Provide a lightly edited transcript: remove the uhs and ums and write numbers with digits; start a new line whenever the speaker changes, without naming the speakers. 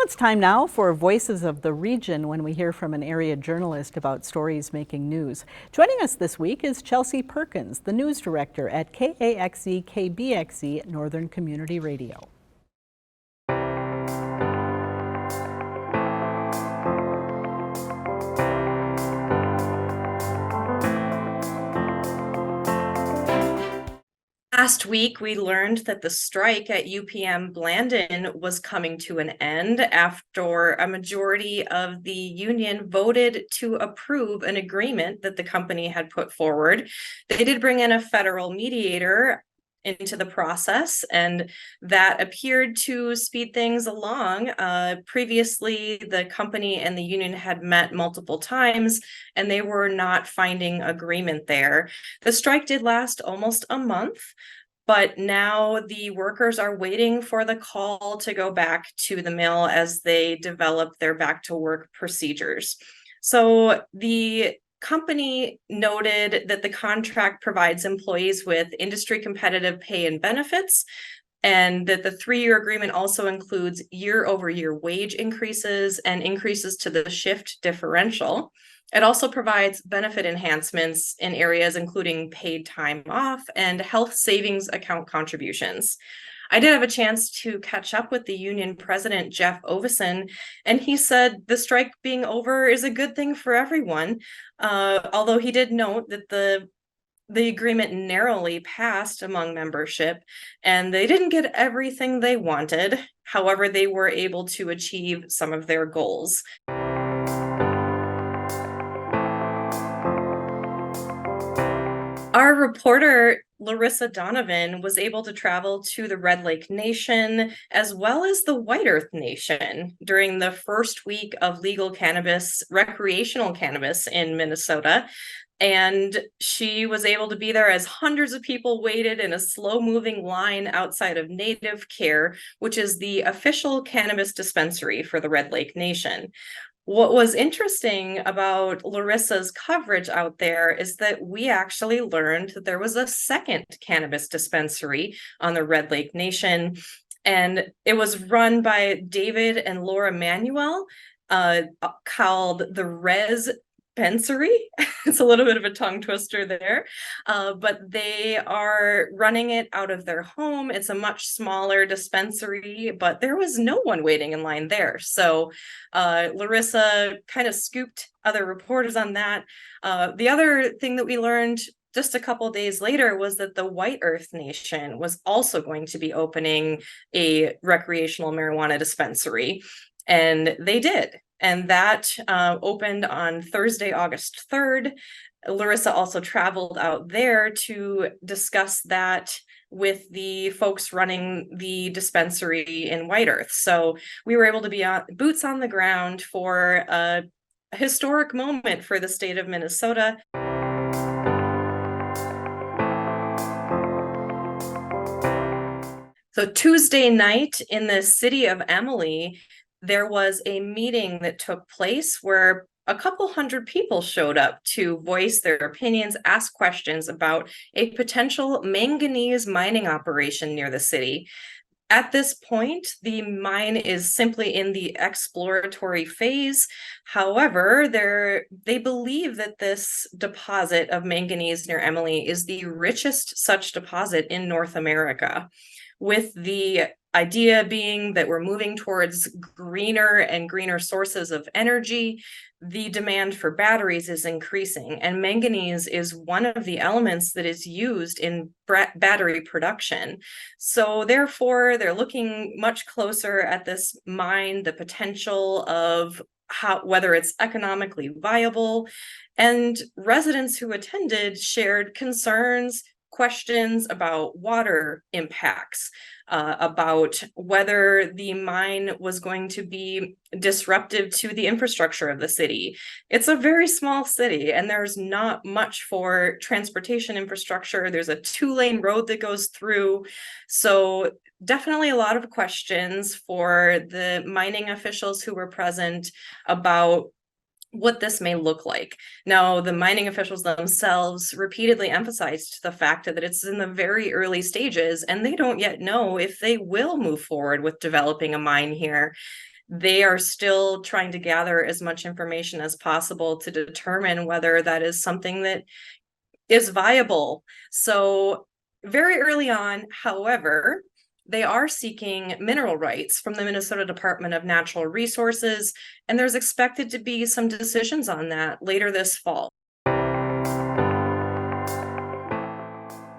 it's time now for Voices of the Region when we hear from an area journalist about stories making news. Joining us this week is Chelsey Perkins, the news director at KAXE KBXE Northern Community Radio.
Last week, we learned that the strike at UPM Blandin was coming to an end after a majority of the union voted to approve an agreement that the company had put forward. They did bring in a federal mediator into the process, and that appeared to speed things along. Previously, the company and the union had met multiple times, and they were not finding agreement there. The strike did last almost a month, but now the workers are waiting for the call to go back to the mill as they develop their back to work procedures. So the company noted that the contract provides employees with industry competitive pay and benefits, and that the 3-year agreement also includes year-over-year wage increases and increases to the shift differential. It also provides benefit enhancements in areas including paid time off and health savings account contributions. I did have a chance to catch up with the union president, Jeff Ovison, and he said the strike being over is a good thing for everyone, although he did note that the agreement narrowly passed among membership, and they didn't get everything they wanted. However, they were able to achieve some of their goals. Our reporter, Larissa Donovan, was able to travel to the Red Lake Nation as well as the White Earth Nation during the first week of legal cannabis, recreational cannabis in Minnesota. And she was able to be there as hundreds of people waited in a slow-moving line outside of Native Care, which is the official cannabis dispensary for the Red Lake Nation. What was interesting about Larissa's coverage out there is that we actually learned that there was a second cannabis dispensary on the Red Lake Nation, and it was run by David and Laura Manuel, called the Res Dispensary. It's a little bit of a tongue twister there, but they are running it out of their home. It's a much smaller dispensary, but there was no one waiting in line there. So Larissa kind of scooped other reporters on that. The other thing that we learned just a couple days later was that the White Earth Nation was also going to be opening a recreational marijuana dispensary, and they did. And that opened on Thursday, August 3rd. Larissa also traveled out there to discuss that with the folks running the dispensary in White Earth. So we were able to be boots on the ground for a historic moment for the state of Minnesota. So Tuesday night in the city of Emily, there was a meeting that took place where a couple hundred people showed up to voice their opinions, ask questions about a potential manganese mining operation near the city. At this point, the mine is simply in the exploratory phase. However, they believe that this deposit of manganese near Emily is the richest such deposit in North America, with the idea being that we're moving towards greener and greener sources of energy. The demand for batteries is increasing, and manganese is one of the elements that is used in battery production. So therefore, they're looking much closer at this mine, the potential of whether it's economically viable. And residents who attended shared concerns, questions about water impacts, about whether the mine was going to be disruptive to the infrastructure of the city. It's a very small city, and there's not much for transportation infrastructure. There's a 2-lane road that goes through. So definitely a lot of questions for the mining officials who were present about what this may look like. Now, the mining officials themselves repeatedly emphasized the fact that it's in the very early stages, and they don't yet know if they will move forward with developing a mine here. they are still trying to gather as much information as possible to determine whether that is something that is viable. So very early on, however, they are seeking mineral rights from the Minnesota Department of Natural Resources, and there's expected to be some decisions on that later this fall.